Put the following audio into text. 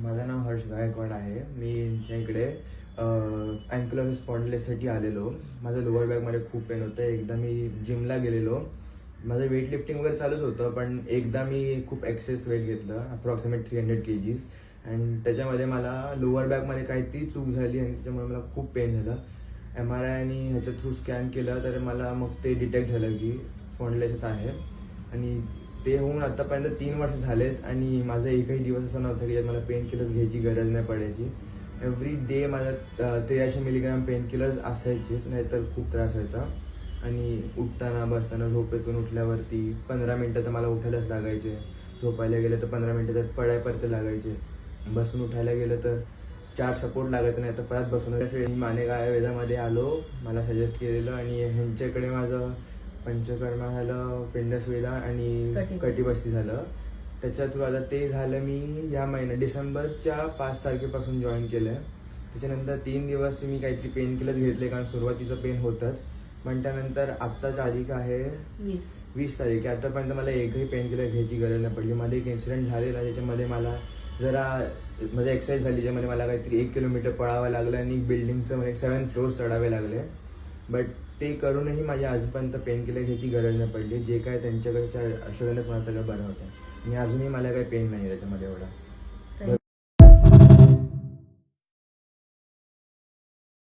माझं नाव हर्ष गायकवाड आहे. मी यांच्या इकडे अँक्युलर स्पॉन्डिलायसिससाठी आलेलो. माझं लोअर बॅकमध्ये खूप पेन होतं. एकदा मी जिमला गेलेलो. माझं वेट लिफ्टिंग वगैरे चालूच होतं, पण एकदा मी खूप एक्सेस वेट घेतलं, अप्रॉक्सिमेट 300 kgs. अँड त्याच्यामध्ये मला लोअर बॅकमध्ये काहीतरी चूक झाली आणि त्याच्यामुळे मला खूप पेन झालं. MRI आणि ह्याच्या थ्रू स्कॅन केलं तर मला मग ते डिटेक्ट झालं की स्पॉन्डिलायसिस आहे. आणि ते होऊन आतापर्यंत 3 वर्ष झालेत आणि माझा एकही दिवस असा नव्हता की मला पेन किलर्स घ्यायची गरज नाही पडायची. एव्हरी डे माझा 83 मिलीग्राम पेन किलर्स असायचेच, नाहीतर खूप त्रास व्हायचा. आणि उठताना बसताना झोपेतून उठल्यावरती 15 मिनटं तर मला उठायलाच लागायचे. झोपायला गेलं तर 15 मिनटं त्यात पडायपर्यंत लागायचे. बसून उठायला गेलं तर 4 सपोर्ट लागायचं, नाही तर परत बसून. मी मानेगाव वेदामध्ये आलो, मला सजेस्ट केलेलं, आणि ह्यांच्याकडे माझं पंचकर्मा झालं, पिंडसवेला आणि कटिबस्ती झालं. त्याच्या थ्रू आता ते झालं. मी या महिन्यात डिसेंबरच्या 5 तारखेपासून जॉईन केलं आहे. त्याच्यानंतर 3 दिवस मी काहीतरी पेन किलर्स घेतले, कारण सुरुवातीचं पेन होतंच. पण त्यानंतर आत्ता तारीख आहे 20 तारीख आहे. आतापर्यंत मला एकही पेन किलर घ्यायची गरज नाही पडली. मध्ये एक इन्सिडेंट झालेला, ज्याच्यामध्ये मला जरा म्हणजे एक्सरसाइज झाली, ज्यामध्ये मला काहीतरी 1 किलोमीटर पळावं लागलं आणि बिल्डिंगचं म्हणजे 7th फ्लोअर चढावे लागले. बट ते करूनही माझ्या आजपर्यंत पेन किलर घ्यायची गरज नाही पडली. जे काय त्यांच्याकडच्या औषधानेच मला सगळं बरं होतं आणि अजूनही मला काही पेन नाही त्याच्यामध्ये एवढा.